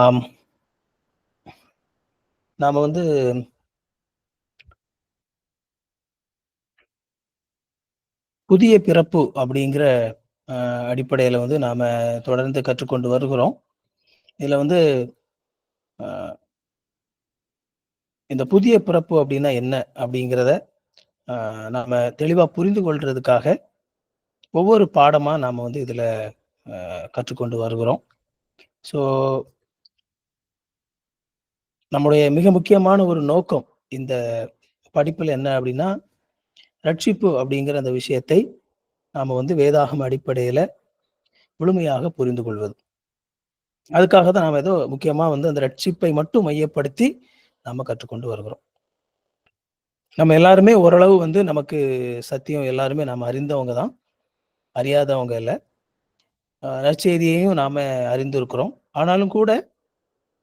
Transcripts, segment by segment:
ஆம். நாம வந்து புதிய பிறப்பு அப்படிங்கிற அடிப்படையில வந்து நாம தொடர்ந்து கற்றுக்கொண்டு வருகிறோம். இதுல வந்து அ இந்த புதிய பிறப்பு அப்படின்னா என்ன? அப்படிங்கிறத நாம தெளிவா புரிந்து கொள்றதுக்காக ஒவ்வொரு பாடமா நாம வந்து இதுல கற்றுக்கொண்டு வருகிறோம். ஸோ, நம்முடைய மிக முக்கியமான ஒரு நோக்கம் இந்த படிப்புல என்ன அப்படின்னா, ரட்சிப்பு அப்படிங்கிற அந்த விஷயத்தை நாம வந்து வேதாகம அடிப்படையில முழுமையாக புரிந்து கொள்வது. அதுக்காக தான் நாம ஏதோ முக்கியமா வந்து அந்த ரட்சிப்பை மட்டும் மையப்படுத்தி நாம கற்றுக்கொண்டு வருகிறோம். நம்ம எல்லாருமே ஓரளவு வந்து நமக்கு சத்தியம் எல்லாருமே நாம அறிந்தவங்க தான். அறியாதவங்க இல்ல. நற்செய்தியையும் நாம அறிந்திருக்கிறோம். ஆனாலும் கூட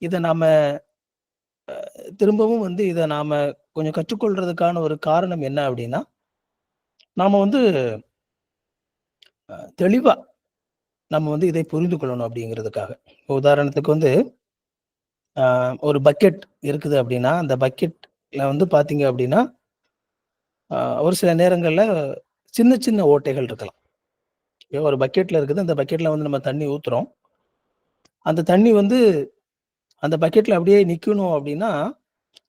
இத நாம திரும்பவும் வந்து இத நாம கொஞ்சம் கற்றுக்கொள்றதுக்கான ஒரு காரணம் என்ன அப்டின்னா, நாம வந்து தெளிவா நம்ம வந்து இதை புரிந்து கொள்ளணும் அப்டிங்கிறதுக்காக. உதாரணத்துக்கு வந்து ஒரு பக்கெட் இருக்குது அப்டின்னா, அந்த பக்கெட்ல வந்து பார்த்தீங்க அப்டின்னா, அ ஒரு சில நேரங்கள்ல சின்ன சின்ன ஓட்டைகள் இருக்கலாம். ஒரு பக்கெட்ல இருக்குது. அந்த பக்கெட்ல வந்து நம்ம தண்ணி ஊத்துறோம். அந்த தண்ணி வந்து அந்த பக்கெட்ல அப்படியே நிக்கணும் அப்படின்னா,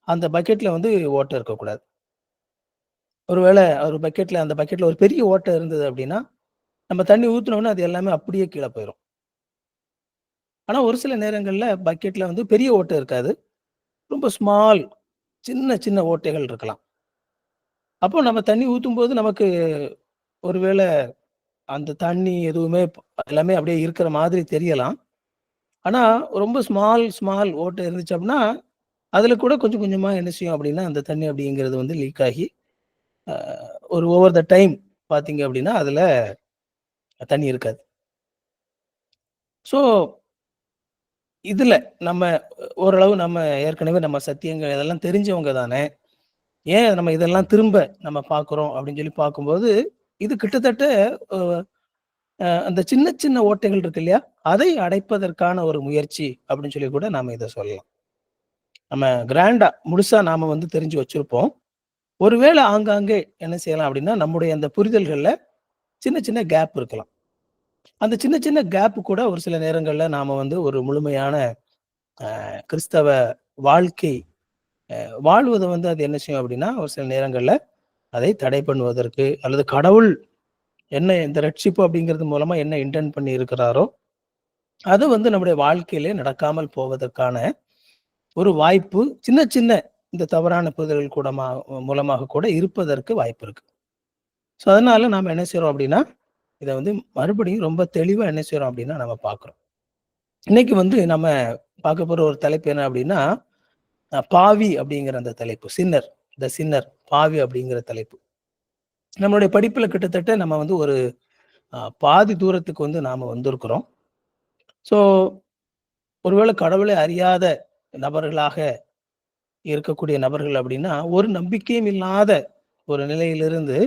அந்த பக்கெட்ல வந்து ஓட்டை இருக்கக்கூடாது. ஒருவேள ஒரு பக்கெட்ல அந்த பக்கெட்ல ஒரு பெரிய ஓட்டை இருந்தது அப்படின்னா, நம்ம தண்ணி ஊத்துனோனே அது எல்லாமே அப்படியே கீழ போயிரும். ஆனா ஒரு சில நேரங்கள்ல பக்கெட்ல வந்து பெரிய ஓட்டை இருக்காது. ரொம்ப ஸ்மால் சின்ன சின்ன ஓட்டைகள் இருக்கலாம். அப்போ நம்ம தண்ணி ஊத்தும்போது நமக்கு ஒருவேள அந்த தண்ணி எதுவுமே எல்லாமே அப்படியே இருக்கிற மாதிரி தெரியலாம். ஆனா ரொம்ப ஸ்மால் ஓட்டை இருந்துச்சு அப்படின்னா, அதுல கூட கொஞ்சம் கொஞ்சமா என்ன செய்யும் அப்படின்னா, அந்த தண்ணி அப்படிங்கிறது வந்து லீக் ஆகி, அ ஒரு ஓவர் த டைம் பார்த்தீங்க அப்படின்னா, அதுல தண்ணி இருக்காது. ஸோ, இதுல நம்ம ஓரளவு நம்ம ஏற்கனவே நம்ம சத்தியங்கள் இதெல்லாம் தெரிஞ்சவங்க தானே. ஏன் நம்ம இதெல்லாம் திரும்ப நம்ம பார்க்குறோம் அப்படின்னு சொல்லி பார்க்கும்போது, இது கிட்டத்தட்ட அ அந்த சின்ன சின்ன ஓட்டைகள் இருக்கு இல்லையா? அதை அடைப்பதற்கான ஒரு முயற்சி அப்படின்னு சொல்லி கூட நாம இத சொல்லலாம். நம்ம கிராண்டா முழுசா நாம வந்து தெரிஞ்சு வச்சிருப்போம். ஒருவேள ஆங்காங்கே என்ன செய்யலாம் அப்படின்னா, நம்முடைய அந்த புரிதல்கள்ல சின்ன சின்ன கேப் இருக்கலாம். அந்த சின்ன சின்ன கேப் கூட ஒரு சில நேரங்கள்ல நாம வந்து ஒரு முழுமையான கிறிஸ்தவ வாழ்க்கை வாழ்வத வந்து அது என்ன செய்யும் அப்படின்னா, ஒரு சில நேரங்கள்ல அதை தடை பண்ணுவதற்கு அல்லது கடவுள் என்ன இந்த ரட்சிப்பு அப்படிங்கிறது மூலமா என்ன இன்டென்ட் பண்ணி இருக்கிறாரோ, அது வந்து நம்முடைய வாழ்க்கையிலே நடக்காமல் போவதற்கான ஒரு வாய்ப்பு சின்ன சின்ன இந்த தவறான புரிதல்கள் மூலமாக கூட இருப்பதற்கு வாய்ப்பு இருக்கு. ஸோ, அதனால நாம என்ன செய்றோம் அப்படின்னா, இத வந்து மறுபடியும் ரொம்ப தெளிவா என்ன செய்றோம் அப்படின்னா, நம்ம பார்க்குறோம். இன்னைக்கு வந்து நம்ம பார்க்க போற ஒரு தலைப்பு என்ன அப்படின்னா, பாவி அப்படிங்கிற அந்த தலைப்பு. சின்னர் பாவி அப்படிங்கிற தலைப்பு. நம்மளுடைய படிப்புல கிட்டத்தட்ட நம்ம வந்து ஒரு பாதி தூரத்துக்கு வந்து நாம வந்திருக்கிறோம். ஸோ, ஒருவேளை கடவுளை அறியாத நபர்களாக இருக்கக்கூடிய நபர்கள் அப்படின்னா, ஒரு நம்பிக்கையும் இல்லாத ஒரு நிலையிலிருந்து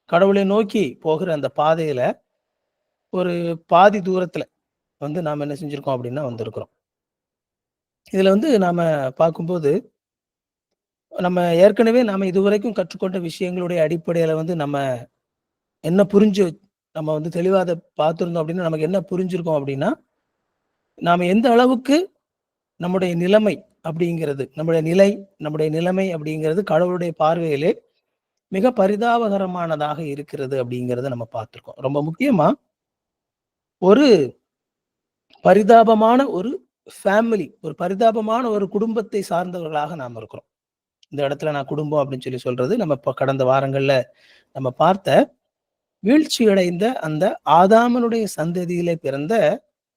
கடவுளை நோக்கி போகிற அந்த பாதையில ஒரு பாதி தூரத்துல வந்து நாம என்ன செஞ்சிருக்கோம் அப்படின்னா வந்திருக்கிறோம். இதுல வந்து நாம பார்க்கும்போது, நம்ம ஏற்கனவே நாம இதுவரைக்கும் கற்றுக்கொண்ட விஷயங்களுடைய அடிப்படையில வந்து நம்ம என்ன புரிஞ்சு நம்ம வந்து தெளிவா அத பார்த்திருந்தோம் அப்படின்னா, நமக்கு என்ன புரிஞ்சிருக்கும் அப்படின்னா, நாம எந்த அளவுக்கு நம்முடைய நிலைமை அப்படிங்கிறது, நம்முடைய நிலைமை அப்படிங்கிறது கடவுளுடைய பார்வையிலே மிக பரிதாபகரமானதாக இருக்கிறது அப்படிங்கிறத நம்ம பார்த்திருக்கோம். ரொம்ப முக்கியமா ஒரு பரிதாபமான ஒரு ஒரு பரிதாபமான ஒரு குடும்பத்தை சார்ந்தவர்களாக நாம இருக்கிறோம். இந்த இடத்துல நான் குடும்பம் அப்படின்னு சொல்லி சொல்றது, நம்ம இப்ப கடந்த வாரங்கள்ல நம்ம பார்த்த வீழ்ச்சியடைந்த அந்த ஆதாமனுடைய சந்ததியிலே பிறந்த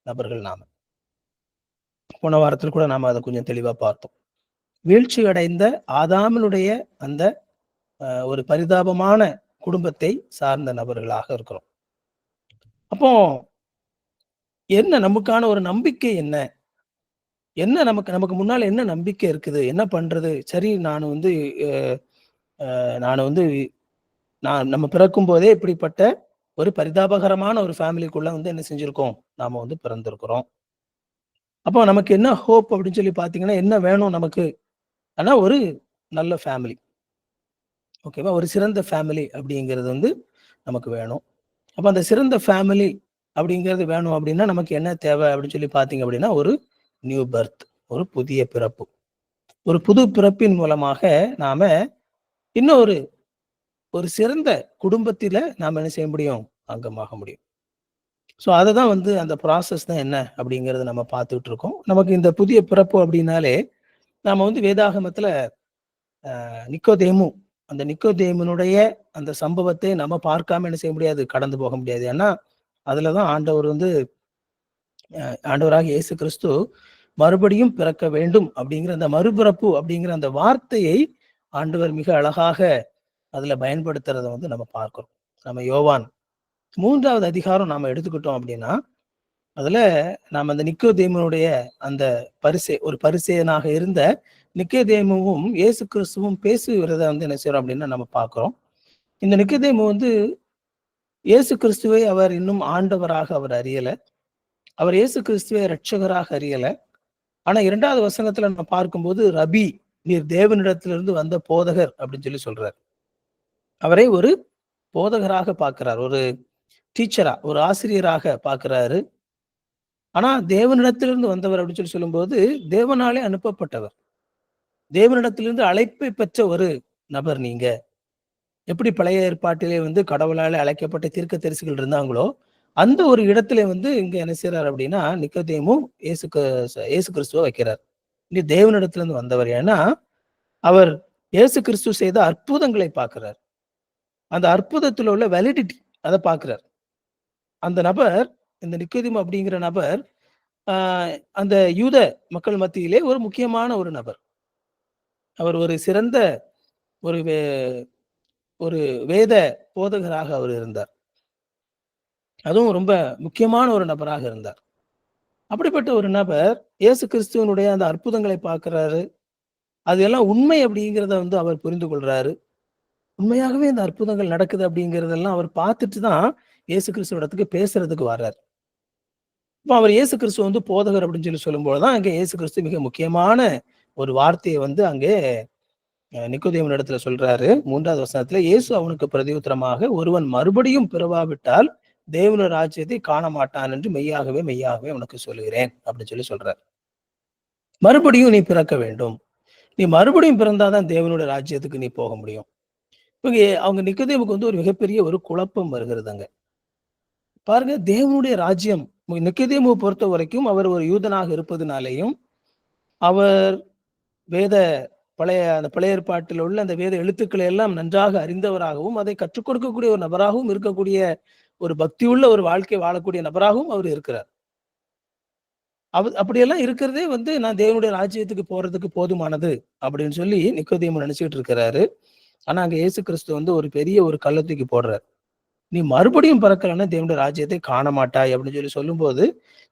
நபர்கள் நாம. போன வாரத்துல கூட நாம அத கொஞ்சம் தெளிவா பார்த்தோம். வீழ்ச்சி அடைந்த ஆதாமனுடைய அந்த ஒரு பரிதாபமான குடும்பத்தை சார்ந்த நபர்களாக இருக்கிறோம். அப்போ என்ன நமக்கான ஒரு நம்பிக்கை என்ன? என்ன நமக்கு நமக்கு முன்னால என்ன நம்பிக்கை இருக்குது? என்ன பண்றது? சரி நான் வந்து நான் வந்து நம்ம பிறக்கும்போதே இப்படிப்பட்ட ஒரு பரிதாபகரமான ஒரு ஃபேமிலிக்குள்ள வந்து என்ன செஞ்சிருக்கோம்? நாம வந்து பிறந்திருக்கிறோம். அப்போ நமக்கு என்ன ஹோப் அப்படின்னு சொல்லி பார்த்தீங்கன்னா, என்ன வேணும் நமக்கு? ஆனா ஒரு நல்ல ஃபேமிலி. ஓகேவா? ஒரு சிறந்த ஃபேமிலி அப்படிங்கிறது வந்து நமக்கு வேணும். அப்ப அந்த சிறந்த ஃபேமிலி அப்படிங்கிறது வேணும் அப்படின்னா, நமக்கு என்ன தேவை அப்படின்னு சொல்லி பார்த்தீங்க அப்படின்னா, ஒரு நியூ பர்த். ஒரு புதிய பிறப்பு. ஒரு புது பிறப்பின் மூலமாக நாம இன்னும் ஒரு ஒரு சிறந்த குடும்பத்தில நாம என்ன செய்ய முடியும்? அங்கமாக முடியும். ஸோ அததான் வந்து அந்த ப்ராசஸ் தான் என்ன அப்படிங்கிறத நம்ம பார்த்துட்டு இருக்கோம். நமக்கு இந்த புதிய பிறப்பு அப்படின்னாலே, நாம வந்து வேதாகமத்தில நிக்கோதேமு அந்த நிக்கோதேமுனுடைய அந்த சம்பவத்தை நம்ம பார்க்காம என்ன செய்ய முடியாது? கடந்து போக முடியாது. ஏன்னா, அதுல தான் ஆண்டவர் வந்து ஆண்டவராகிய இயேசு கிறிஸ்து மறுபடியும் பிறக்க வேண்டும் அப்படிங்கிற அந்த மறுபிறப்பு அப்படிங்கிற அந்த வார்த்தையை ஆண்டவர் மிக அழகாக அதுல பயன்படுத்துறத வந்து நம்ம பார்க்கிறோம். நம்ம யோவான் 3வது அதிகாரம் நாம எடுத்துக்கிட்டோம் அப்படின்னா, அதுல நாம அந்த நிக்கோதேமுனுடைய அந்த ஒரு பரிசேயனாக இருந்த நிக்கோதேமுவும் இயேசு கிறிஸ்துவும் பேசுகிறத வந்து என்ன செய்றோம் அப்படின்னா நம்ம பார்க்கிறோம். இந்த நிக்கோதேமு வந்து இயேசு கிறிஸ்துவை அவர் இன்னும் ஆண்டவராக அவர் அறியல. அவர் இயேசு கிறிஸ்துவை இரட்சகராக அறியல. ஆனா 2வது வசனத்துல நம்ம பார்க்கும்போது, ரபி, நீர் தேவனிடத்திலிருந்து வந்த போதகர் அப்படின்னு சொல்லி சொல்றார். அவரை ஒரு போதகராக பார்க்கிறார். ஒரு டீச்சரா, ஒரு ஆசிரியராக பார்க்கிறாரு. ஆனா தேவனிடத்திலிருந்து வந்தவர் அப்படின்னு சொல்லி சொல்லும்போது, தேவனாலே அனுப்பப்பட்டவர். தேவனிடத்திலிருந்து அழைப்பை பெற்ற ஒரு நபர் நீங்க. எப்படி பழைய ஏற்பாட்டிலே வந்து கடவுளாலே அழைக்கப்பட்ட தீர்க்கதரிசிகள் இருந்தாங்களோ, அந்த ஒரு இடத்திலே வந்து இங்க என்ன செய்றார் அப்படின்னா, நிக்கோதேமு இயேசு கிறிஸ்துவ வைக்கிறார். நீ தேவனிடத்திலிருந்து வந்தவர். ஏன்னா, அவர் இயேசு கிறிஸ்து செய்த அற்புதங்களை பார்க்கிறார். அந்த அற்புதத்துல உள்ள வேலிடிட்டி அத பார்க்கிறார். அந்த நபர், இந்த நிக்கோதேமு அப்படிங்கிற நபர், ஆ அந்த யூத மக்கள் மத்தியிலே ஒரு முக்கியமான ஒரு நபர். அவர் ஒரு சிறந்த ஒரு ஒரு வேத போதகராக அவர் இருந்தார். அதுவும் ரொம்ப முக்கியமான ஒரு நபராக இருந்தார். அப்படிப்பட்ட ஒரு நபர் இயேசு கிறிஸ்துவனுடைய அந்த அற்புதங்களை பார்க்கிறாரு. அது எல்லாம் உண்மை அப்படிங்கிறத வந்து அவர் புரிந்து கொள்றாரு. உண்மையாகவே இந்த அற்புதங்கள் நடக்குது அப்படிங்கிறதெல்லாம் அவர் பார்த்துட்டு தான் இயேசு கிறிஸ்துவ இடத்துக்கு பேசுறதுக்கு வர்றார். இப்ப அவர் இயேசு கிறிஸ்துவ வந்து போதகர் அப்படின்னு சொல்லி சொல்லும்போது தான், அங்கே இயேசு கிறிஸ்து மிக முக்கியமான ஒரு வார்த்தைய வந்து அங்கே நிக்கோதேமு இடத்துல சொல்றாரு. 3வது வசனத்துல, இயேசு அவனுக்கு பிரதியுத்தரமாக, ஒருவன் மறுபடியும் பிறவாவிட்டால் தேவனுடைய ராஜ்யத்தை காண மாட்டான் என்று மெய்யாகவே மெய்யாகவே உனக்கு சொல்லுகிறேன் அப்படின்னு சொல்லி சொல்றார். மறுபடியும் நீ பிறக்க வேண்டும். நீ மறுபடியும் பிறந்தாதான் தேவனுடைய ராஜ்யத்துக்கு நீ போக முடியும். இவங்க அவங்க நிக்கோதேமுக்கு வந்து ஒரு மிகப்பெரிய ஒரு குழப்பம் வருகிறது அங்க. பாருங்க, தேவனுடைய ராஜ்யம் நிக்கோதேமுவை பொறுத்த வரைக்கும் அவர் ஒரு யூதனாக இருப்பதுனாலேயும், அவர் வேத அந்த பழைய ஏற்பாட்டில் உள்ள அந்த வேத எழுத்துக்களை எல்லாம் நன்றாக அறிந்தவராகவும், அதை கற்றுக் கொடுக்கக்கூடிய ஒரு நபராகவும் இருக்கக்கூடிய ஒரு பக்தியுள்ள ஒரு வாழ்க்கை வாழக்கூடிய நபராகவும் அவர் இருக்கிறார். அப்படியெல்லாம் இருக்கிறதே வந்து நான் தேவனுடைய ராஜ்யத்துக்கு போறதுக்கு போதுமானது அப்படின்னு சொல்லி நிக்கோதேமு நினைச்சுட்டு இருக்கிறாரு. ஆனா அங்க இயேசு கிறிஸ்து வந்து ஒரு பெரிய ஒரு கல்ல தூக்கி போடுறார். நீ மறுபடியும் பிறக்கலன்னா தேவனுடைய ராஜ்யத்தை காண மாட்டாய் அப்படின்னு சொல்லி சொல்லும்போது,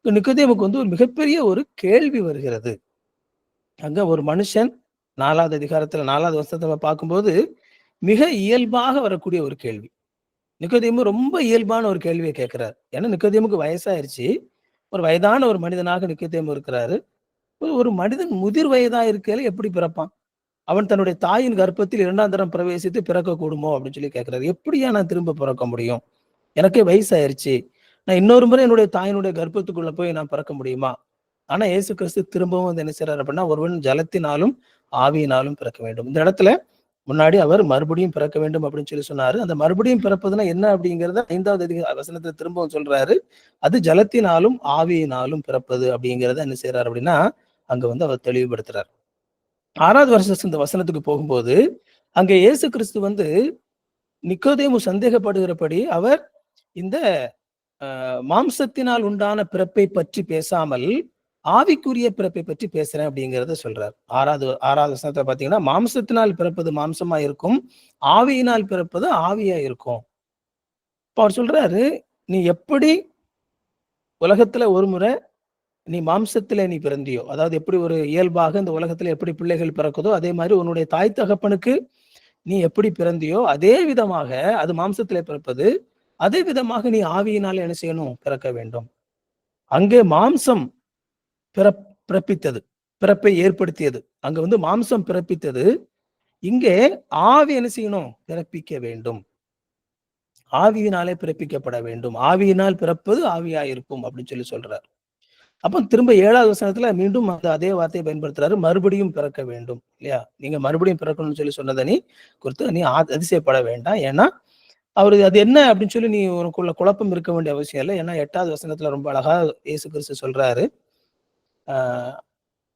நிக்கோதேமுக்கு வந்து ஒரு மிகப்பெரிய ஒரு கேள்வி வருகிறது. அங்க ஒரு மனுஷன் 4வது அதிகாரத்துல 4வது வசனத்துல பார்க்கும்போது, மிக இயல்பாக வரக்கூடிய ஒரு கேள்வி. நிக்கோதேமு ரொம்ப இயல்பான ஒரு கேள்விய கேட்கிறார். ஏன்னா நிக்கோதேமுக்கு வயசாயிருச்சு. ஒரு வயதான ஒரு மனிதனாக நிக்கோதேமு இருக்கிறாரு. ஒரு மனிதன் முதிர் வயதா இருக்கையில எப்படி பிறப்பான்? அவன் தன்னுடைய தாயின் கர்ப்பத்தில் 2ஆம் தரம் பிரவேசித்து பிறக்கக்கூடுமோ அப்படின்னு சொல்லி கேட்கிறாரு. எப்படியா நான் திரும்ப பிறக்க முடியும்? எனக்கே வயசாயிருச்சு. நான் இன்னொரு முறை என்னுடைய தாயினுடைய கர்ப்பத்துக்குள்ள போய் நான் பிறக்க முடியுமா? ஆனா இயேசு கிறிஸ்து திரும்பவும் வந்து என்ன செய்றாரு அப்படின்னா, ஒருவன் ஜலத்தினாலும், ஆவியினாலும் பிறக்க வேண்டும். இந்த இடத்துல முன்னாடி அவர் மறுபடியும் பிறக்க வேண்டும் அப்படின்னு சொல்லி சொன்னாரு. அந்த மறுபடியும் பிறப்பதுன்னா என்ன அப்படிங்கிறத 5வது வசனத்துல திரும்பவும் சொல்றாரு. அது ஜலத்தினாலும், ஆவியினாலும் பிறப்பது அப்படிங்கிறத என்ன செய்றாரு அப்படின்னா, அங்க வந்து அவர் தெளிவுபடுத்துறார். 6வது இந்த வசனத்துக்கு போகும்போது, அங்க இயேசு கிறிஸ்து வந்து நிக்கோதேமு சந்தேகப்படுகிறபடி அவர் இந்த மாம்சத்தினால் உண்டான பிறப்பை பற்றி பேசாமல், ஆவிக்குரிய பிறப்பை பற்றி பேசுறேன் அப்படிங்கிறத சொல்றார். 6வது வசனத்துல பார்த்தீங்கன்னா, மாம்சத்தினால் பிறப்பது மாம்சமா இருக்கும். ஆவியினால் பிறப்பது ஆவியா இருக்கும். இப்ப அவர் சொல்றாரு, நீ எப்படி உலகத்துல ஒரு முறை நீ மாம்சத்திலே நீ பிறந்தியோ, அதாவது எப்படி ஒரு இயல்பாக இந்த உலகத்துல எப்படி பிள்ளைகள் பிறக்குதோ, அதே மாரி உன்னுடைய தாய் தகப்பனுக்கு நீ எப்படி பிறந்தியோ, அதே விதமாக அது மாம்சத்திலே பிறப்பது. அதே விதமாக நீ ஆவியினாலே என்ன செய்யணும்? பிறக்க வேண்டும். அங்கே மாம்சம் பிறப்பித்தது, பிறப்பை ஏற்படுத்தியது. அங்க வந்து மாம்சம் பிறப்பித்தது. இங்கே ஆவி என்ன செய்யணும்? பிறப்பிக்க வேண்டும். ஆவியினாலே பிறப்பிக்கப்பட வேண்டும். ஆவியினால் பிறப்பது ஆவியாயிருக்கும் அப்படின்னு சொல்லி சொல்றார். அப்ப திரும்ப 7வது வசனத்துல மீண்டும் அந்த அதே வார்த்தையை பயன்படுத்துறாரு. மறுபடியும் பிறக்க வேண்டும். இல்லையா? நீங்க மறுபடியும் பிறக்கணும்னு சொல்லி சொன்னத குறித்து நீ அதிசயப்பட வேண்டாம். ஏன்னா, அவரு அது என்ன அப்படின்னு சொல்லி நீ உனக்குள்ள குழப்பம் இருக்க வேண்டிய அவசியம் இல்ல. ஏன்னா 8வது வசனத்துல ரொம்ப அழகா இயேசு கிறிஸ்து சொல்றாரு. ஆ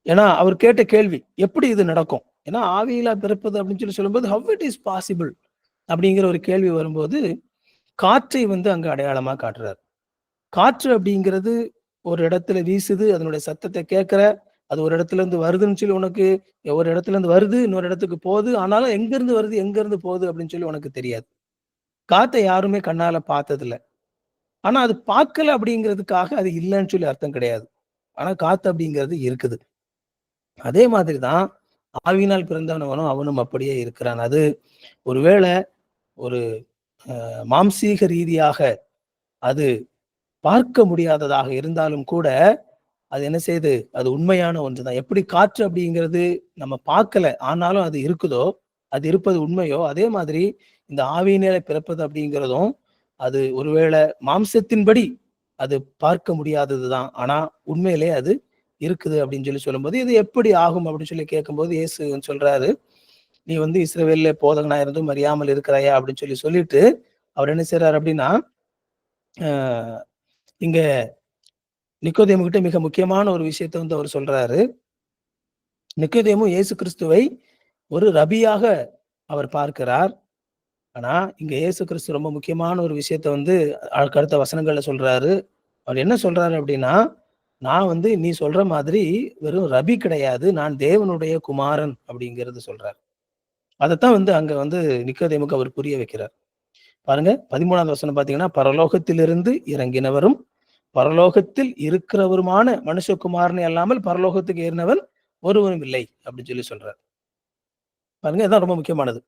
ஏன்னா அவர் கேட்ட கேள்வி, எப்படி இது நடக்கும்? ஏன்னா ஆவியிலா பிறப்பது அப்படின்னு சொல்லி சொல்லும்போது, ஹவ் இட் இஸ் பாசிபிள்? அப்படிங்கிற ஒரு கேள்வி வரும்போது, காற்றை வந்து அங்க அடையாளமா காட்டுறார். காற்று அப்படிங்கிறது ஒரு இடத்துல வீசுது, அதனுடைய சத்தத்தை கேட்கிற, அது ஒரு இடத்துல இருந்து வருதுன்னு சொல்லி உனக்கு ஒரு இடத்துல இருந்து வருது, இன்னொரு இடத்துக்கு போகுது. ஆனாலும் எங்க இருந்து வருது, எங்க இருந்து போகுது அப்படின்னு சொல்லி உனக்கு தெரியாது. காத்த யாருமே கண்ணால பார்த்ததில்ல. ஆனா அது பார்க்கல அப்படிங்கிறதுக்காக அது இல்லன்னு சொல்லி அர்த்தம் கிடையாது. ஆனா காத்து அப்படிங்கிறது இருக்குது. அதே மாதிரி தான் ஆவியினால் பிறந்தவனும் அவனும் அப்படியே இருக்கிறான். அது ஒருவேள ஒரு மாம்சீக ரீதியாக அது பார்க்க முடியாததாக இருந்தாலும் கூட, அது என்ன செய்யுது? அது உண்மையான ஒன்றுதான். எப்படி காற்று அப்படிங்கிறது நம்ம பார்க்கல, ஆனாலும் அது இருக்குதோ, அது இருப்பது உண்மையோ, அதே மாதிரி இந்த ஆவியினாலே பிறப்பது அப்படிங்கிறதும், அது ஒருவேள மாம்சத்தின்படி அது பார்க்க முடியாததுதான். ஆனா உண்மையிலே அது இருக்குது அப்படின்னு சொல்லி சொல்லும்போது, இது எப்படி ஆகும் அப்படின்னு சொல்லி கேட்கும்போது, இயேசு சொல்றாரு, "நீ வந்து இஸ்ரவேல்ல போதகனா இருந்தும் அறியாமல் இருக்கிறாயா?" அப்படின்னு சொல்லிட்டு, அவர் என்ன செய்றாரு அப்படின்னா, அ இங்க நிக்கோதேமு கிட்ட மிக முக்கியமான ஒரு விஷயத்த வந்து அவர் சொல்றாரு. நிக்கோதேமு இயேசு கிறிஸ்துவை ஒரு ரபியாக அவர் பார்க்கிறார். ஆனா, இங்க இயேசு கிறிஸ்து ரொம்ப முக்கியமான ஒரு விஷயத்த வந்து அடுத்த வசனங்கள்ல சொல்றாரு. அவர் என்ன சொல்றாரு அப்படின்னா, "நான் வந்து நீ சொல்ற மாதிரி வெறும் ரபி கிடையாது. நான் தேவனுடைய குமாரன்" அப்படிங்கிறது சொல்றார். அதத்தான் வந்து அங்க வந்து நிக்கோதேமுக்கு அவர் புரிய வைக்கிறார். பாருங்க 13வது வசனம் பார்த்தீங்கன்னா, "பரலோகத்திலிருந்து இறங்கினவரும், பரலோகத்தில் இருக்கிறவருமான மனுஷகுமாரனை அல்லாமல் பரலோகத்துக்கு ஏறினவன் ஒருவனும் இல்லை" அப்படின்னு சொல்லி சொல்றார். பாருங்க இதான் ரொம்ப முக்கியமானது.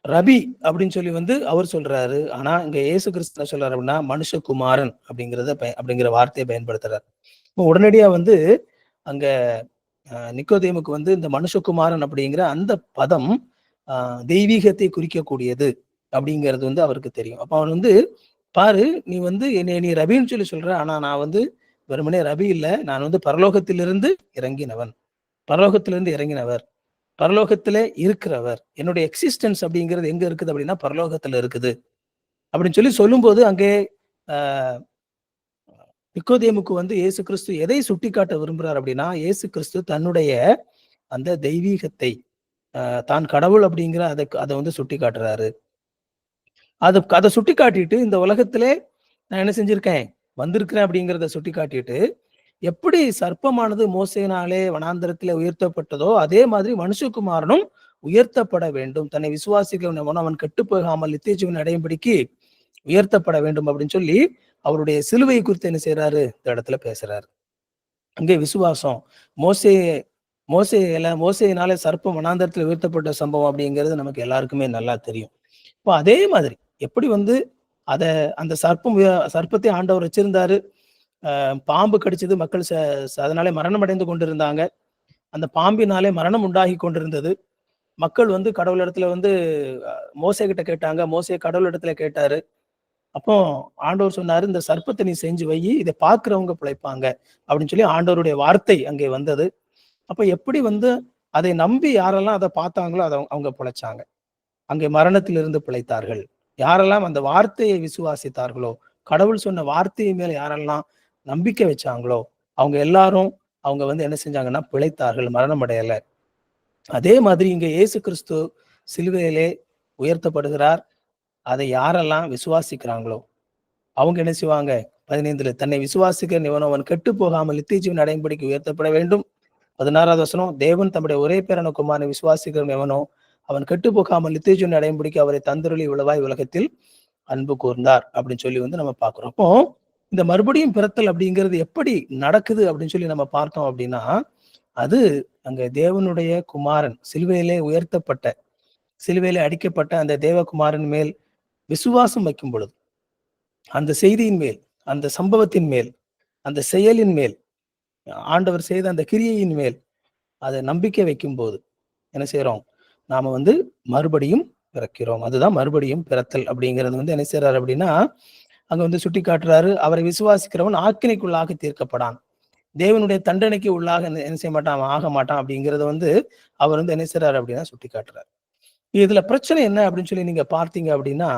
ரபி அப்படின்னு சொல்லி வந்து அவர் சொல்றாரு. ஆனா இங்க இயேசு கிறிஸ்து என்ன சொல்றாரு அப்படின்னா, மனுஷகுமாரன் அப்படிங்கிற வார்த்தையை பயன்படுத்துறார். இப்போ உடனடியா வந்து அங்க நிக்கோதேமுக்கு வந்து இந்த மனுஷகுமாரன் அப்படிங்கிற அந்த பதம் அ தெய்வீகத்தை குறிக்கக்கூடியது அப்படிங்கிறது வந்து அவருக்கு தெரியும். அப்ப அவன் வந்து பாரு, நீ வந்து என்னைய நீ ரபின்னு சொல்லி சொல்ற. ஆனா நான் வந்து வெறுமனே ரபி இல்ல. நான் வந்து பரலோகத்திலிருந்து இறங்கினவன். பரலோகத்திலிருந்து இறங்கினவர். பரலோகத்திலே இருக்கிறவர். என்னுடைய எக்ஸிஸ்டன்ஸ் அப்படிங்கிறது எங்க இருக்குது அப்படின்னா, பரலோகத்துல இருக்குது. அப்படின்னு சொல்லி சொல்லும்போது அங்கே அ நிக்கோதேமுக்கு வந்து இயேசு கிறிஸ்து எதை சுட்டிக்காட்ட விரும்புறார் அப்படின்னா, இயேசு கிறிஸ்து தன்னுடைய அந்த தெய்வீகத்தை, தான் கடவுள் அப்படிங்கிற அத வந்து சுட்டிக்காட்டுறாரு. அத சுட்டிக்காட்டிட்டு இந்த உலகத்திலே நான் என்ன செஞ்சிருக்கேன்? வந்திருக்கிறேன் அப்படிங்கிறத சுட்டிக்காட்டிட்டு, எப்படி சர்ப்பமானது மோசேயினாலே வனாந்தரத்திலே உயர்த்தப்பட்டதோ, அதே மாதிரி மனுஷகுமாரனும் உயர்த்தப்பட வேண்டும். தன்னை விசுவாசிக்கிறவன் அவன் கெட்டுப் போகாமல் நித்திய ஜீவனை அடையும்படிக்கு உயர்த்தப்பட வேண்டும் அப்படின்னு சொல்லி, அவருடைய சிலுவை குறித்து என்ன செய்றாரு? இந்த இடத்துல பேசுறாரு. அங்கே விசுவாசம். மோசே மோசேயினாலே சர்ப்பம் வனாந்தரத்தில உயர்த்தப்பட்ட சம்பவம் அப்படிங்கிறது நமக்கு எல்லாருக்குமே நல்லா தெரியும். இப்போ அதே மாதிரி எப்படி வந்து அத அந்த சர்ப்பத்தை ஆண்டவர் வச்சிருந்தாரு. பாம்பு கடிச்சது மக்கள் அதனாலே மரணம் அடைந்து கொண்டிருந்தாங்க. அந்த பாம்பினாலே மரணம் உண்டாகி கொண்டிருந்தது. மக்கள் வந்து கடவுளிடத்துல வந்து மோசே கிட்ட கேட்டாங்க. மோசே கடவுளிடத்துல கேட்டாரு. அப்போ ஆண்டவர் சொன்னாரு, "இந்த சர்ப்பத்த நீ செஞ்சு வையி. இத பார்க்கிறவங்க பிழைப்பாங்க." அப்படின்னு சொல்லி ஆண்டவருடைய வார்த்தை அங்கே வந்தது. அப்ப எப்படி வந்து அதை நம்பி யாரெல்லாம் அத பார்த்தாங்களோ, அவங்க பிழைச்சாங்க. அங்கே மரணத்திலிருந்து பிழைத்தார்கள். யாரெல்லாம் அந்த வார்த்தையை விசுவாசித்தார்களோ, கடவுள் சொன்ன வார்த்தை மேல யாரெல்லாம் நம்பிக்கை வச்சாங்களோ, அவங்க எல்லாரும் அவங்க வந்து என்ன செஞ்சாங்கன்னா பிழைத்தார்கள். மரணம் அடையல. அதே மாதிரி இங்க இயேசு கிறிஸ்து சிலுவையிலே உயர்த்தப்படுகிறார். அதை யாரெல்லாம் விசுவாசிக்கிறாங்களோ, அவங்க என்ன செய்வாங்க? 15ல தன்னை விசுவாசிக்கிற எவனோ அவன் கெட்டுப் போகாமல் நித்திய ஜீவன் அடையும்படிக்கு உயர்த்தப்பட வேண்டும். 16வது வசனம், தேவன் தம்முடைய ஒரே பேரான குமாரனை விசுவாசிக்கிறவன் எவனோ அவன் கெட்டுப் போகாமல் நித்திய ஜீவன் அடையும்படிக்கு அவரை தந்தருளி இவ்வளவாய் உலகத்தில் அன்பு கூர்ந்தார் அப்படின்னு சொல்லி வந்து நம்ம பார்க்கிறோம். அப்போ இந்த மறுபடியும் பிறத்தல் அப்படிங்கிறது எப்படி நடக்குது அப்படின்னு சொல்லி நம்ம பார்த்தோம் அப்படின்னா, அது அங்க தேவனுடைய குமாரன் சிலுவையிலே உயர்த்தப்பட்ட, சிலுவையிலே அடிக்கப்பட்ட அந்த தேவகுமாரன் மேல் விசுவாசம் வைக்கும் பொழுது, அந்த செய்தியின் மேல், அந்த சம்பவத்தின் மேல், அந்த செயலின் மேல் ஆண்டவர் செய்த அந்த கிரியையின் மேல் அதை நம்பிக்கை வைக்கும்போது என்ன செய்றோம்? நாம வந்து மறுபடியும் பிறக்கிறோம். அதுதான் மறுபடியும் பிறத்தல் அப்படிங்கிறது வந்து என்ன செய்றாரு அப்படின்னா, அங்க வந்து சுட்டிக்காட்டுறாரு. அவரை விசுவாசிக்கிறவன் ஆக்கினைக்குள்ளாக தீர்க்கப்படான். தேவனுடைய தண்டனைக்கு உள்ளாக என்ன செய்ய மாட்டான், அவன் ஆக மாட்டான் அப்படிங்கிறத வந்து அவர் வந்து என்ன செய்றாரு அப்படின்னா சுட்டிக்காட்டுறார். இதுல பிரச்சனை என்ன அப்படின்னு சொல்லி நீங்க பார்த்தீங்க அப்படின்னா,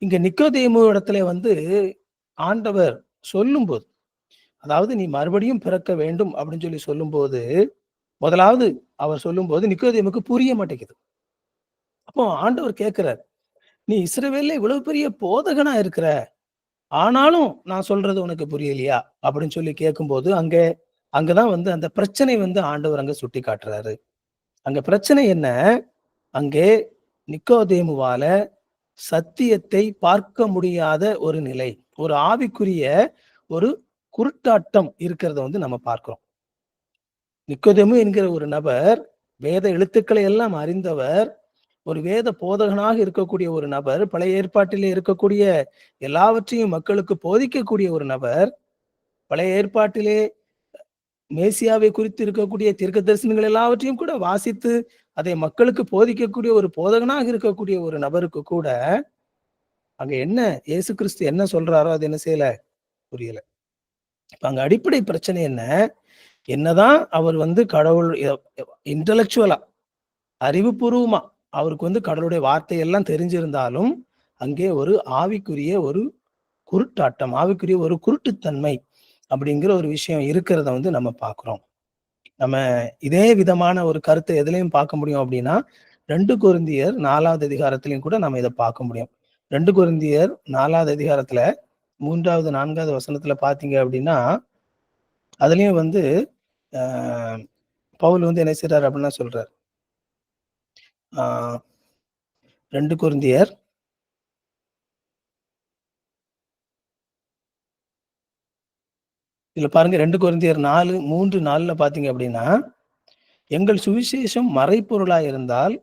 இங்க நிக்கோதேமு இடத்துல வந்து ஆண்டவர் சொல்லும்போது, அதாவது நீ மறுபடியும் பிறக்க வேண்டும் அப்படின்னு சொல்லி சொல்லும்போது, முதலாவது அவர் சொல்லும்போது நிக்கோதேமுக்கு புரிய மாட்டேங்குது. அப்போ ஆண்டவர் கேட்கிறார், "நீ இஸ்ரவேல்ல இவ்வளவு பெரிய போதகனா இருக்கிற, ஆனாலும் நான் சொல்றது உனக்கு புரியலையா?" அப்படின்னு சொல்லி கேட்கும்போது, அங்கதான் வந்து அந்த பிரச்சனை வந்து ஆண்டவர் அங்க சுட்டிக்காட்டுறாரு. அங்க பிரச்சனை என்ன? அங்கே நிக்கோதேமுவால சத்தியத்தை பார்க்க முடியாத ஒரு நிலை. ஒரு ஆவிக்குரிய ஒரு குருட்டாட்டம் இருக்கிறத வந்து நம்ம பார்க்கிறோம். நிக்கோதேமு என்கிற ஒரு நபர், வேத எழுத்துக்களை எல்லாம் அறிந்தவர். ஒரு வேத போதகனாக இருக்கக்கூடிய ஒரு நபர். பழைய ஏற்பாட்டிலே இருக்கக்கூடிய எல்லாவற்றையும் மக்களுக்கு போதிக்கக்கூடிய ஒரு நபர். பழைய ஏற்பாட்டிலே மேசியாவை குறித்து இருக்கக்கூடிய தீர்க்க தரிசனங்கள் எல்லாவற்றையும் கூட வாசித்து, அதை மக்களுக்கு போதிக்கக்கூடிய ஒரு போதகனாக இருக்கக்கூடிய ஒரு நபருக்கு கூட, அங்க என்ன இயேசு கிறிஸ்து என்ன சொல்றாரோ, அது என்ன செய்யல? புரியல. இப்ப அங்க அடிப்படை பிரச்சனை என்ன? என்னதான் அவர் வந்து கடவுள் இன்டலெக்சுவலா, அறிவுபூர்வமா அவருக்கு வந்து கடவுளுடைய வார்த்தை எல்லாம் தெரிஞ்சிருந்தாலும், அங்கே ஒரு ஆவிக்குரிய ஒரு குருட்டாட்டம், ஆவிக்குரிய ஒரு குருட்டுத்தன்மை அப்படிங்கிற ஒரு விஷயம் இருக்கிறத வந்து நம்ம பார்க்கிறோம். நம்ம இதே விதமான ஒரு கருத்தை எதுலயும் பார்க்க முடியும் அப்படின்னா, 2 கொரிந்தியர் 4வது அதிகாரத்திலயும் கூட நம்ம இத பார்க்க முடியும். 2 கொரிந்தியர் 4வது அதிகாரத்துல 3வது, 4வது வசனத்துல பார்த்தீங்க அப்படின்னா, அதுலயும் வந்து அ பவுல் வந்து என்ன செய்றாரு அப்படின்னா சொல்றாரு. ஆ 2 கொரிந்தியர் இதுல பாருங்க 2 கொரிந்தியர் 4, 3, 4ல பார்த்தீங்க அப்படின்னா, எங்கள் சுவிசேஷம் மறைபொருளா இருந்தால்,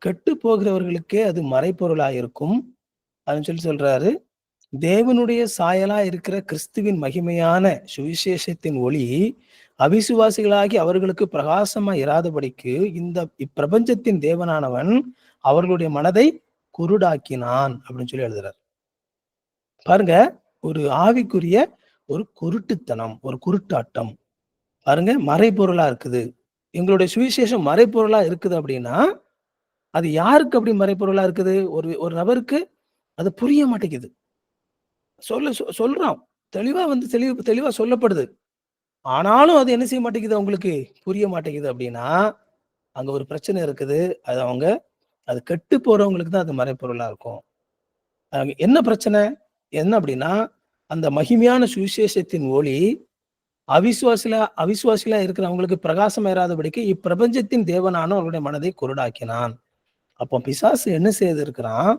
கெட்டுப் போகிறவர்களுக்கே அது மறைபொருளா இருக்கும். அப்படின்னு சொல்லி சொல்றாரு. தேவனுடைய சாயலா இருக்கிற கிறிஸ்துவின் மகிமையான சுவிசேஷத்தின் ஒளி அவிசுவாசிகளாகி அவர்களுக்கு பிரகாசமா இராதபடிக்கு இப்பிரபஞ்சத்தின் தேவனானவன் அவர்களுடைய மனதை குருடாக்கினான் அப்படின்னு சொல்லி எழுதுறார். பாருங்க, ஒரு ஆவிக்குரிய ஒரு குருட்டுத்தனம், ஒரு குருட்டாட்டம். பாருங்க, மறைபொருளா இருக்குது. எங்களுடைய சுவிசேஷம் மறைபொருளா இருக்குது அப்படின்னா, அது யாருக்கு அப்படி மறைபொருளா இருக்குது? ஒரு ஒரு நபருக்கு அது புரிய மாட்டேங்குது. சொல்றான். தெளிவா வந்து தெளிவா சொல்லப்படுது. ஆனாலும் அது என்ன செய்ய மாட்டேங்குது அவங்களுக்கு? புரிய மாட்டேங்குது அப்டின்னா, அங்க ஒரு பிரச்சனை இருக்குது. அது கெட்டு போறவங்களுக்கு தான் அது மறைபொருளா இருக்கும். என்ன பிரச்சனை? என்ன அப்டின்னா, அந்த மகிமையான சுவிசேஷத்தின் ஒளி அவிசுவாசிகளா இருக்கிறவங்களுக்கு பிரகாசம் ஏறாதபடிக்கு இப்பிரபஞ்சத்தின் தேவனான அவர்களுடைய மனதை குருடாக்கினான். அப்போ பிசாசு என்ன செய்திருக்கிறான்?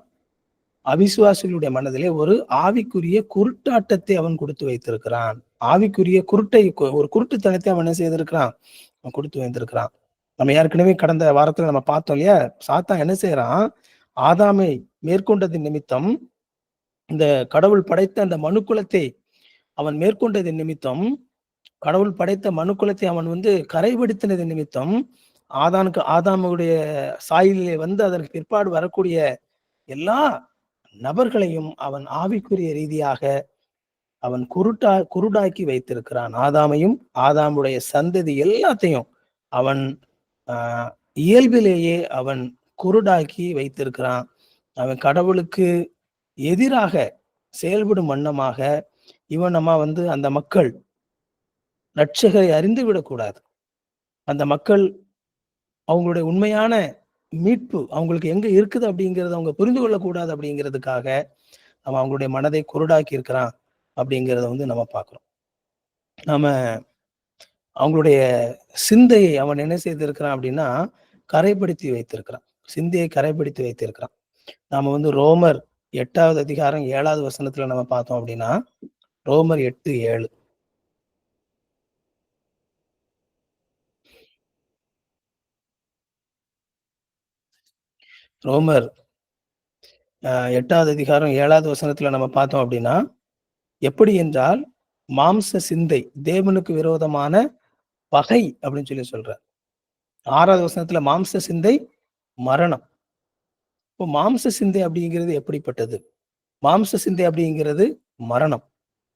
அவிசுவாசிகளுடைய மனதிலே ஒரு ஆவிக்குரிய குருட்டாட்டத்தை அவன் கொடுத்து வைத்திருக்கிறான். ஆவிக்குரிய ஒரு குருட்டுத்தனத்தை அவன் என்ன செய்திருக்கிறான்? அவன் கொடுத்து வைத்திருக்கிறான். நம்ம ஏற்கனவே கடந்த வாரத்துல நம்ம பார்த்தோம் இல்லையா? சாத்தான் என்ன செய்றான்? ஆதாமை மேற்கொண்டதின் நிமித்தம், இந்த கடவுள் படைத்த அந்த மனுக்குலத்தை அவன் மேற்கொண்டதின் நிமித்தம், கடவுள் படைத்த மனுக்குலத்தை அவன் வந்து கரைப்படுத்தினதின் நிமித்தம், ஆதாமுடைய சாயலிலே வந்து அதற்கு பிற்பாடு வரக்கூடிய எல்லா நபர்களையும் அவன் ஆவிக்குரிய ரீதியாக அவன் குருடாக்கி வைத்திருக்கிறான். ஆதாமையும், ஆதாமுடைய சந்ததி எல்லாத்தையும் அவன் ஆஹ், இயல்பிலேயே அவன் குருடாக்கி வைத்திருக்கிறான். அவன் கடவுளுக்கு எதிராக செயல்படும் வண்ணமாக இவன் நம்ம வந்து அந்த மக்கள் ரட்சகரை அறிந்து விடக்கூடாது. அந்த மக்கள் அவங்களுடைய உண்மையான மீட்பு அவங்களுக்கு எங்க இருக்குது அப்படிங்கிறத அவங்க புரிந்து கொள்ளக்கூடாது அப்படிங்கிறதுக்காக அவன் அவங்களுடைய மனதை குருடாக்கி இருக்கிறான் அப்படிங்கிறத வந்து நம்ம பார்க்கிறோம். நாம அவங்களுடைய சிந்தையை அவன் என்ன செய்திருக்கிறான் அப்படின்னா, கரைப்படுத்தி வைத்திருக்கிறான். சிந்தையை கரைப்படுத்தி வைத்திருக்கிறான். நாம வந்து ரோமர் 8வது அதிகாரம் 7வது வசனத்துல நம்ம பார்த்தோம் அப்படின்னா, ரோமர் 8:7. ரோமர் 8வது அதிகாரம் 7வது வசனத்துல நம்ம பார்த்தோம் அப்படின்னா, எப்படி என்றால், மாம்ச சிந்தை தேவனுக்கு விரோதமான பகை அப்படின்னு சொல்றார். 6வது வசனத்துல மாம்ச சிந்தை மரணம். இப்போ மாம்ச சிந்தை அப்படிங்கிறது எப்படிப்பட்டது? மாம்ச சிந்தை அப்படிங்கிறது மரணம்.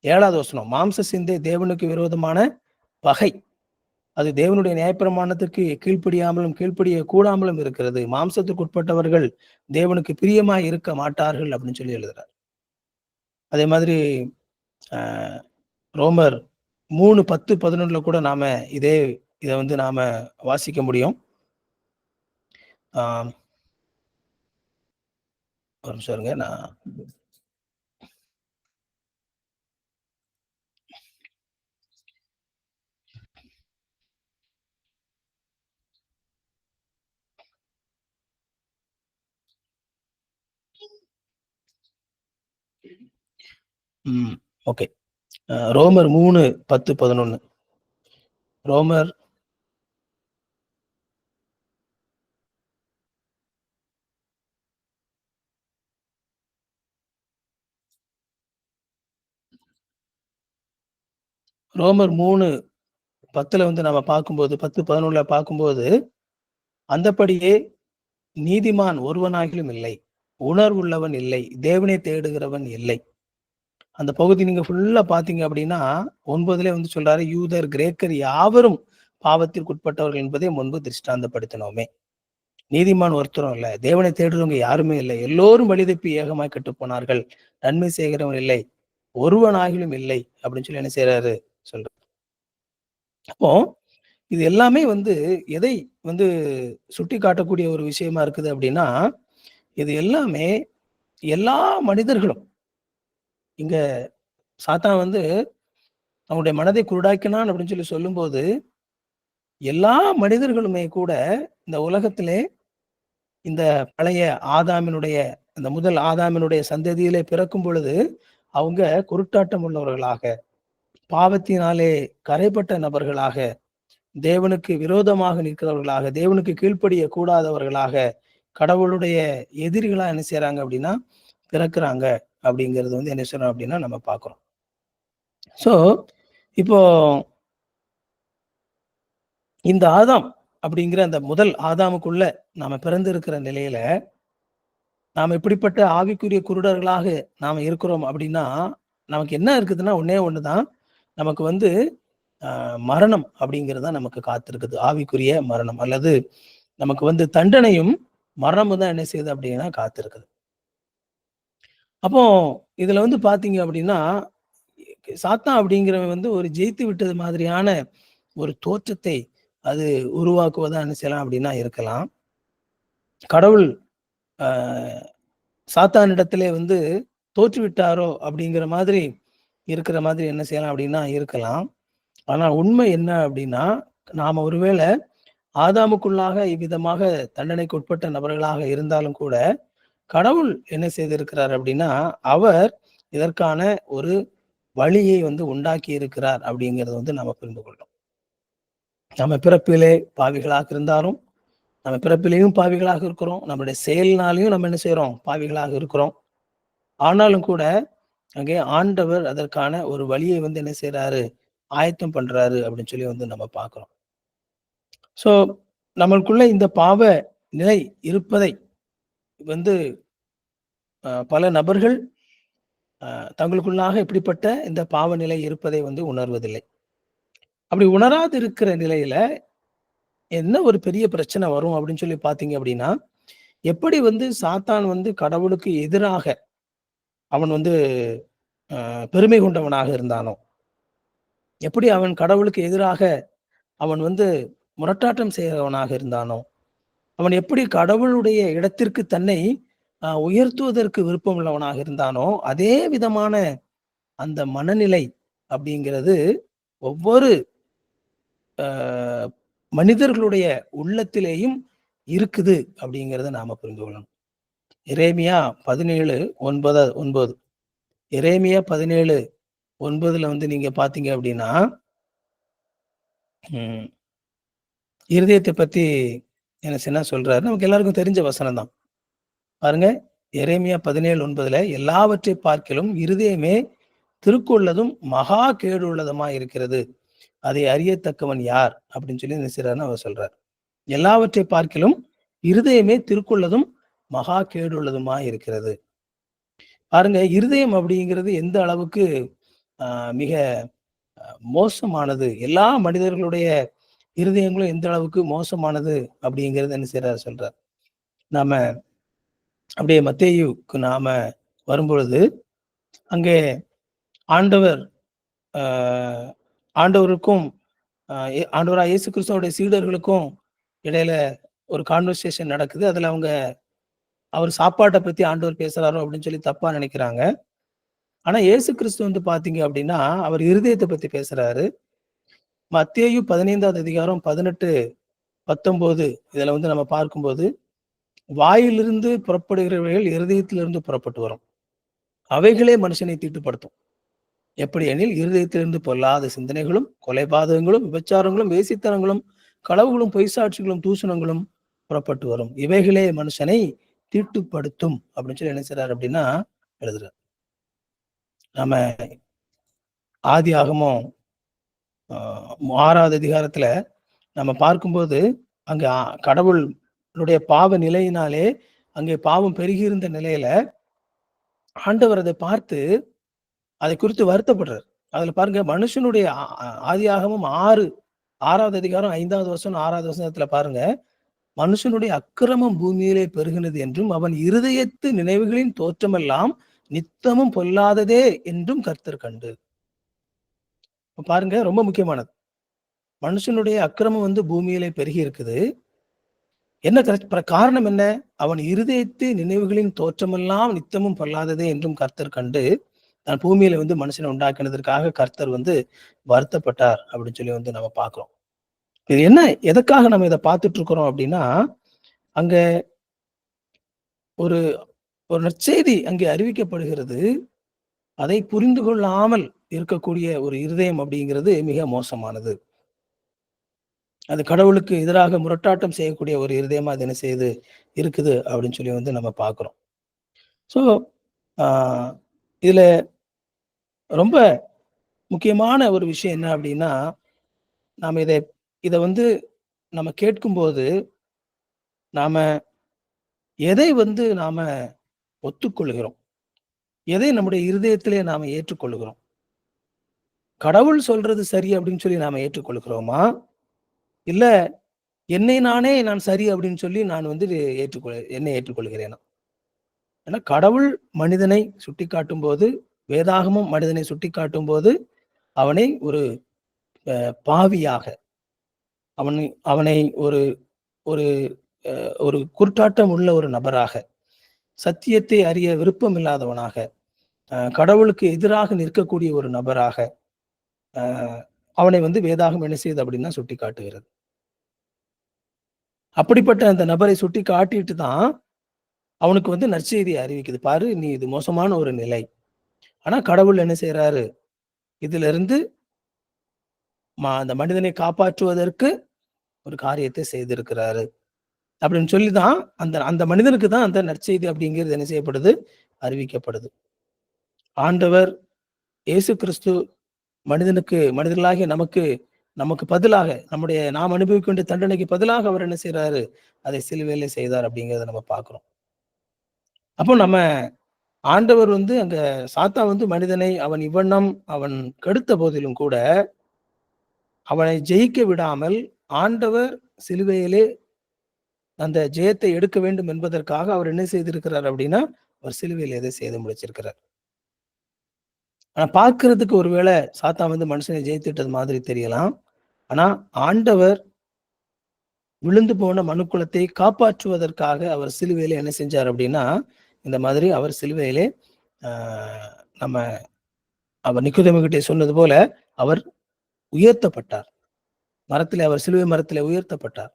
7வது வசனம் மாம்ச சிந்தை தேவனுக்கு விரோதமான பகை. அது தேவனுடைய நியாயப்பிரமாணத்துக்கு கீழ்ப்படியாமலும் கீழ்ப்படிய கூடாமலும் இருக்கிறது. மாம்சத்துக்கு உட்பட்டவர்கள் தேவனுக்கு பிரியமாய் இருக்க மாட்டார்கள் அப்படின்னு எழுதுறார். அதே மாதிரி ரோமர் 3:10-11 கூட நாம இதை வந்து நாம வாசிக்க முடியும். ஒரு நிமிஷம் இருங்க. நான் ஓகே. ரோமர் 3:10-11. ரோமர் ரோமர் 3:10 வந்து நம்ம பார்க்கும்போது 10-11 பார்க்கும்போது, அந்தப்படியே நீதிமான் ஒருவனாகிலும் இல்லை, உணர்வுள்ளவன் இல்லை, தேவனை தேடுகிறவன் இல்லை. அந்த பகுதி நீங்க ஃபுல்லா பாத்தீங்க அப்படின்னா 9 வந்து சொல்றாரு, யூதர் கிரேக்கர் யாவரும் பாவத்திற்கு உட்பட்டவர்கள் என்பதை முன்பு திருஷ்டாந்தப்படுத்தினோமே. நீதிமான் ஒருத்தரும் இல்லை, தேவனை தேடுறவங்க யாருமே இல்லை, எல்லோரும் வழிதப்பி ஏகமாய் கெட்டு போனார்கள், நன்மை செய்கிறவன் இல்லை, ஒருவனாகிலும் இல்லை அப்படின்னு என்ன செய்யறாரு சொல்றாரு. அப்போ இது எல்லாமே வந்து எதை வந்து சுட்டி காட்டக்கூடிய ஒரு விஷயமா இருக்குது அப்படின்னா, இது எல்லாமே எல்லா மனிதர்களும் இங்க சாத்தான் வந்து அவனுடைய மனதை குருடாக்கினான் அப்படின்னு சொல்லும்போது, எல்லா மனிதர்களுமே கூட இந்த உலகத்திலே இந்த பழைய ஆதாமினுடைய அந்த முதல் ஆதாமினுடைய சந்ததியிலே பிறக்கும் பொழுது அவங்க குருட்டாட்டம் உள்ளவர்களாக, பாவத்தினாலே கரைப்பட்ட நபர்களாக, தேவனுக்கு விரோதமாக நிற்கிறவர்களாக, தேவனுக்கு கீழ்ப்படிய கூடாதவர்களாக, கடவுளுடைய எதிரிகளா என்ன செய்யறாங்க அப்படின்னா பிறக்கிறாங்க அப்படிங்கிறது வந்து என்ன சொல்றோம் அப்படின்னா நம்ம பார்க்கிறோம். சோ இப்போ இந்த ஆதாம் அப்படிங்கிற அந்த முதல் ஆதாமுக்குள்ள நாம பிறந்திருக்கிற நிலையில நாம் எப்படிப்பட்ட ஆவிக்குரிய குருடர்களாக நாம இருக்கிறோம் அப்படின்னா, நமக்கு என்ன இருக்குதுன்னா ஒன்னே ஒண்ணுதான், நமக்கு வந்து மரணம் அப்படிங்கிறது தான் நமக்கு காத்திருக்குது. ஆவிக்குரிய மரணம் அல்லது நமக்கு வந்து தண்டனையும் மரணமும் தான் என்ன செய்யுது அப்படின்னா காத்திருக்குது. அப்போ இதுல வந்து பாத்தீங்க அப்படின்னா, சாத்தான் அப்படிங்கிறவன் வந்து ஒரு ஜெயித்து விட்டது மாதிரியான ஒரு தோற்றத்தை அது உருவாக்குவதா என்ன செய்யலாம் அப்படின்னா இருக்கலாம். கடவுள் சாத்தானிடத்திலே வந்து தோற்றுவிட்டாரோ அப்படிங்கிற மாதிரி இருக்கிற மாதிரி என்ன செய்யலாம் அப்படின்னா இருக்கலாம். ஆனா உண்மை என்ன அப்படின்னா, நாம ஒருவேளை ஆதாமுக்குள்ளாக இவ்விதமாக தண்டனைக்கு உட்பட்ட நபர்களாக இருந்தாலும் கூட, கடவுள் என்ன செய்திருக்கிறார் அப்படின்னா, அவர் இதற்கான ஒரு வழியை வந்து உண்டாக்கி இருக்கிறார் அப்படிங்கிறத வந்து நம்ம புரிந்து கொள்றோம். நம்ம பிறப்பிலே பாவிகளாக இருந்தாலும், நம்ம பிறப்பிலேயும் பாவிகளாக இருக்கிறோம். நம்மளுடைய செயல்னாலையும் நம்ம என்ன செய்யறோம்? பாவிகளாக இருக்கிறோம். ஆனாலும் கூட அங்கே ஆண்டவர் அதற்கான ஒரு வழியை வந்து என்ன செய்யறாரு? ஆயத்தம் பண்றாரு அப்படின்னு வந்து நம்ம பார்க்கிறோம். சோ நம்மளுக்குள்ள இந்த பாவ நிலை இருப்பதை வந்து பல நபர்கள் தங்களுக்குள்ளாக இப்படிப்பட்ட இந்த பாவ நிலை இருப்பதை வந்து உணர்வதில்லை. அப்படி உணராது இருக்கிற நிலையில என்ன ஒரு பெரிய பிரச்சனை வரும் அப்படின்னு பாத்தீங்க அப்படின்னா, எப்படி வந்து சாத்தான் வந்து கடவுளுக்கு எதிராக அவன் வந்து பெருமை கொண்டவனாக இருந்தானோ, எப்படி அவன் கடவுளுக்கு எதிராக அவன் வந்து முரட்டாட்டம் செய்கிறவனாக இருந்தானோ, அவன் எப்படி கடவுளுடைய இடத்திற்கு தன்னை உயர்த்துவதற்கு விருப்பம் உள்ளவனாக இருந்தானோ, அதே விதமான அந்த மனநிலை அப்படிங்கிறது ஒவ்வொரு மனிதர்களுடைய உள்ளத்திலேயும் இருக்குது அப்படிங்கிறத நாம புரிந்து கொள்ளணும். எரேமியா 17:9 எரேமியா 17:9 வந்து நீங்க பாத்தீங்க அப்படின்னா, இருதயத்தை பத்தி என்ன சொல்றாரு, நமக்கு எல்லாருக்கும் தெரிஞ்ச வசனம் தான். பாருங்க, எரேமியா 17:9 எல்லாவற்றை பார்க்கிலும் இருதயமே திருக்குள்ளதும் மகா கேடு உள்ளதுமா இருக்கிறது. அதை அறியத்தக்கவன் யார் அப்படின்னு சொல்லி என்ன செய்றாருன்னு அவர் சொல்றார். எல்லாவற்றை பார்க்கிலும் இருதயமே திருக்குள்ளதும் மகா கேடுள்ளதுமா இருக்கிறது. பாருங்க, இருதயம் அப்படிங்கிறது எந்த அளவுக்கு மிக மோசமானது, எல்லா மனிதர்களுடைய இருதயங்களும் எந்த அளவுக்கு மோசமானது அப்படிங்கிறது என்ன செய்றாரு சொல்றார். நாம அப்படியே மத்தேயுக்கு நாம வரும்பொழுது, அங்கே ஆண்டவர் அ ஆண்டவருக்கும் ஆண்டவராகிய இயேசு கிறிஸ்துவோடைய சீடர்களுக்கும் இடையில ஒரு கான்வர்சேஷன் நடக்குது. அதுல அவங்க அவர் சாப்பாட்ட பத்தி ஆண்டவர் பேசுறாரோ அப்படின்னு சொல்லி தப்பா நினைக்கிறாங்க. ஆனா இயேசு கிறிஸ்து வந்து பார்த்தீங்க அப்படின்னா, அவர் இருதயத்த பத்தி பேசுறாரு. மத்தேயு 15வது அதிகாரம் 18, 19 இதுல வந்து நம்ம பார்க்கும்போது, வாயிலிருந்து புறப்படுகிறவைகள் இருதயத்திலிருந்து புறப்பட்டு வரும். அவைகளே மனுஷனை தீட்டுப்படுத்தும். எப்படி எனில், இருதயத்திலிருந்து பொல்லாத சிந்தனைகளும், கொலைபாதகங்களும், விபச்சாரங்களும், வேசித்தனங்களும், களவுகளும், பொய்ச்சாட்சிகளும், தூஷணங்களும் புறப்பட்டு வரும். இவைகளே மனுஷனை தீட்டுப்படுத்தும் அப்படின்னு சொல்லி என்ன செய்றாரு அப்படின்னா எழுதுறார். நம்ம ஆதியாகமம் 6வது அதிகாரத்துல நம்ம பார்க்கும்போது, அங்க கடவுளுடைய பாவ நிலையினாலே அங்கே பாவம் பெருகியிருந்த நிலையில ஆண்டவர் அதை பார்த்து அதை குறித்து வருத்தப்படுறார். அதுல பாருங்க, மனுஷனுடைய ஆதியாகமம் 6வது அதிகாரம் 5வது வசனம் 6வது வசனத்துல பாருங்க, மனுஷனுடைய அக்கிரமம் பூமியிலே பெருகினது என்றும் அவன் இருதயத்து நினைவுகளின் தோற்றமெல்லாம் நித்தமும் பொல்லாததே என்றும் கர்த்தர் கண்டு. பாருங்க, ரொம்ப முக்கியமானது. மனுஷனுடைய அக்கிரமம் வந்து பூமியிலே பெருகி இருக்குது. என்ன காரணம் என்ன? அவன் இருதயத்து நினைவுகளின் தோற்றமெல்லாம் நித்தமும் பொல்லாததே என்றும் கர்த்தர் கண்டு, நான் பூமியில வந்து மனுஷனை உண்டாக்கினதற்காக கர்த்தர் வந்து வருத்தப்பட்டார் அப்படின்னு சொல்லி வந்து நம்ம பார்க்கிறோம். இது என்ன, எதற்காக நம்ம இதை பார்த்துட்டு இருக்கிறோம் அப்படின்னா, அங்க ஒரு ஒரு நற்செய்தி அங்கே அறிவிக்கப்படுகிறது. அதை புரிந்து கொள்ளாமல் இருக்கக்கூடிய ஒரு இருதயம் அப்படிங்கிறது மிக மோசமானது. அது கடவுளுக்கு எதிராக முரட்டாட்டம் செய்யக்கூடிய ஒரு இருதயமா அது என்ன செய்யுது இருக்குது அப்படின்னு சொல்லி வந்து நம்ம பார்க்கிறோம். ஸோ இதுல ரொம்ப முக்கியமான ஒரு விஷயம் என்ன அப்படின்னா, நாம இதை வந்து நம்ம கேட்கும்போது, நாம எதை வந்து நாம ஒத்துக்கொள்கிறோம், எதை நம்முடைய இருதயத்திலே நாம ஏற்றுக்கொள்கிறோம்? கடவுள் சொல்றது சரி அப்படின்னு சொல்லி நாம ஏற்றுக்கொள்கிறோமா? இல்ல நான் சரி அப்படின்னு சொல்லி நான் வந்து என்னை ஏற்றுக்கொள்கிறேனா? ஏன்னா கடவுள் மனிதனை சுட்டிக்காட்டும் போது, வேதாகமும் மனிதனை சுட்டிக்காட்டும் போது, அவனை ஒரு பாவியாக, அவனை ஒரு ஒரு ஒரு குருட்டாட்டம் உள்ள ஒரு நபராக, சத்தியத்தை அறிய விருப்பம் இல்லாதவனாக, கடவுளுக்கு எதிராக நிற்கக்கூடிய ஒரு நபராக அவனை வந்து வேதாகம் என்ன செய்யுது அப்படின்னா சுட்டி காட்டுகிறது. அப்படிப்பட்ட அந்த நபரை சுட்டி காட்டிட்டு தான் அவனுக்கு வந்து நற்செய்தியை அறிவிக்குது. பாரு, நீ இது மோசமான ஒரு நிலை. ஆனா கடவுள் என்ன செய்யறாரு? இதுல இருந்து அந்த மனிதனை காப்பாற்றுவதற்கு ஒரு காரியத்தை செய்திருக்கிறாரு அப்படின்னு சொல்லிதான் அந்த அந்த மனிதனுக்கு தான் அந்த நற்செய்தி அப்படிங்கிறது என்ன செய்யப்படுது? அறிவிக்கப்படுது. ஆண்டவர் இயேசு கிறிஸ்து மனிதர்களாகிய நமக்கு பதிலாக, நாம் அனுபவிக்க வேண்டிய தண்டனைக்கு பதிலாக அவர் என்ன செய்யறாரு? அதை சிலுவையிலே செய்தார் அப்படிங்கிறத நம்ம பார்க்கிறோம். அப்போ நம்ம ஆண்டவர் வந்து அங்க சாத்தான் வந்து மனிதனை அவன் இவ்வண்ணம் அவன் கெடுத்த போதிலும் கூட அவனை ஜெயிக்க விடாமல் ஆண்டவர் சிலுவையிலே அந்த ஜெயத்தை எடுக்க வேண்டும் என்பதற்காக அவர் என்ன செய்திருக்கிறார் அப்படின்னா, அவர் சிலுவையில் எதை செய்து முடிச்சிருக்கிறார். ஆனா பார்க்கிறதுக்கு ஒருவேளை சாத்தான் வந்து மனுஷனை ஜெயித்துட்டது மாதிரி தெரியலாம். ஆனா ஆண்டவர் விழுந்து போன மனுக்குலத்தை காப்பாற்றுவதற்காக அவர் சிலுவையிலே என்ன செஞ்சார் அப்படின்னா, இந்த மாதிரி அவர் சிலுவையிலே நம்ம அவர் நிக்கோதேமுகிட்டே சொன்னது போல அவர் உயர்த்தப்பட்டார். அவர் சிலுவை மரத்திலே உயர்த்தப்பட்டார்.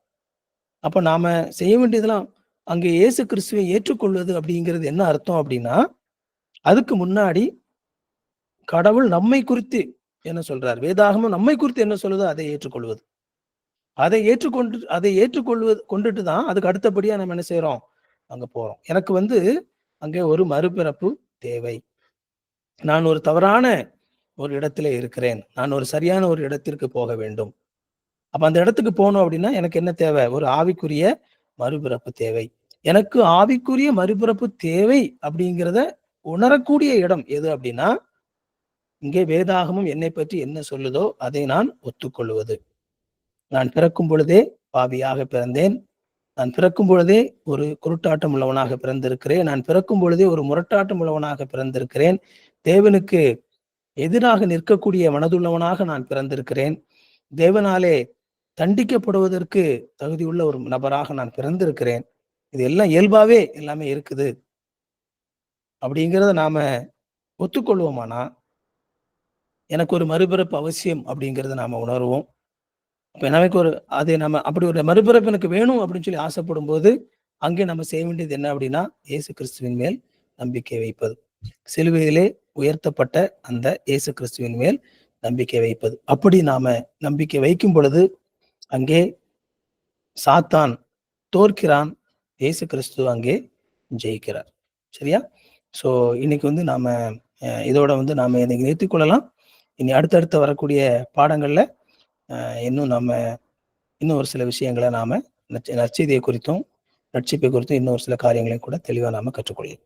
அப்ப நாம செய்ய வேண்டியதெல்லாம் அங்கே இயேசு கிறிஸ்துவை ஏற்றுக்கொள்வது அப்படிங்கிறது என்ன அர்த்தம் அப்படின்னா, அதுக்கு முன்னாடி கடவுள் நம்மை குறித்து என்ன சொல்றார், வேதாகமும் நம்மை குறித்து என்ன சொல்லுதோ அதை ஏற்றுக்கொள்வது. அதை கொண்டுட்டு தான் அதுக்கு அடுத்தபடியா நம்ம என்ன செய்யறோம், அங்க போறோம். எனக்கு வந்து அங்கே ஒரு மறுபிறப்பு தேவை. நான் ஒரு தவறான ஒரு இடத்திலே இருக்கிறேன். நான் ஒரு சரியான ஒரு இடத்திற்கு போக வேண்டும். அப்ப அந்த இடத்துக்கு போணும் அப்படின்னா எனக்கு என்ன தேவை? ஒரு ஆவிக்குரிய மறுபிறப்பு தேவை. எனக்கு ஆவிக்குரிய மறுபிறப்பு தேவை அப்படிங்கிறத உணரக்கூடிய இடம் எது அப்படின்னா, இங்கே வேதாகமம் என்னை பற்றி என்ன சொல்லுதோ அதை நான் ஒத்துக்கொள்வது. நான் பிறக்கும் பொழுதே பாவியாக பிறந்தேன். நான் பிறக்கும் பொழுதே ஒரு குருட்டாட்டம் உள்ளவனாக பிறந்திருக்கிறேன். நான் பிறக்கும் பொழுதே ஒரு முரட்டாட்டம் உள்ளவனாக பிறந்திருக்கிறேன். தேவனுக்கு எதிராக நிற்கக்கூடிய மனதுள்ளவனாக நான் பிறந்திருக்கிறேன். தேவனாலே தண்டிக்கப்படுவதற்கு தகுதியுள்ள ஒரு நபராக நான் பிறந்திருக்கிறேன். இது எல்லாம் இயல்பாவே எல்லாமே இருக்குது. அப்படிங்கிறத நாம ஒத்துக்கொள்வோமானா, எனக்கு ஒரு மறுபிறப்பு அவசியம் அப்படிங்கிறத நாம உணர்வோம். அப்ப நமக்கு ஒரு அது நம்ம அப்படி ஒரு மறுபிறப்பு எனக்கு வேணும் அப்படின்னு சொல்லி ஆசைப்படும்போது, அங்கே நம்ம செய்ய வேண்டியது என்ன அப்படின்னா, இயேசு கிறிஸ்துவின் மேல் நம்பிக்கை வைப்பது. சிலுவையிலே உயர்த்தப்பட்ட அந்த இயேசு கிறிஸ்துவின் மேல் நம்பிக்கை வைப்பது. அப்படி நாம நம்பிக்கை வைக்கும் பொழுது, அங்கே சாத்தான் தோற்கிறான். இயேசு கிறிஸ்து அங்கே ஜெயிக்கிறார். சரியா? ஸோ இன்னைக்கு வந்து நாம இதோட வந்து நாம இன்னைக்கு நிறுத்திக் கொள்ளலாம். இனி அடுத்தடுத்து வரக்கூடிய பாடங்கள்ல இன்னும் நம்ம இன்னும் ஒரு சில விஷயங்கள நாம நற்செய்தியை குறித்தும், ரட்சிப்பை குறித்தும் இன்னும் ஒரு சில காரியங்களையும் கூட தெளிவா நாம கற்றுக்கொள்ளலாம்.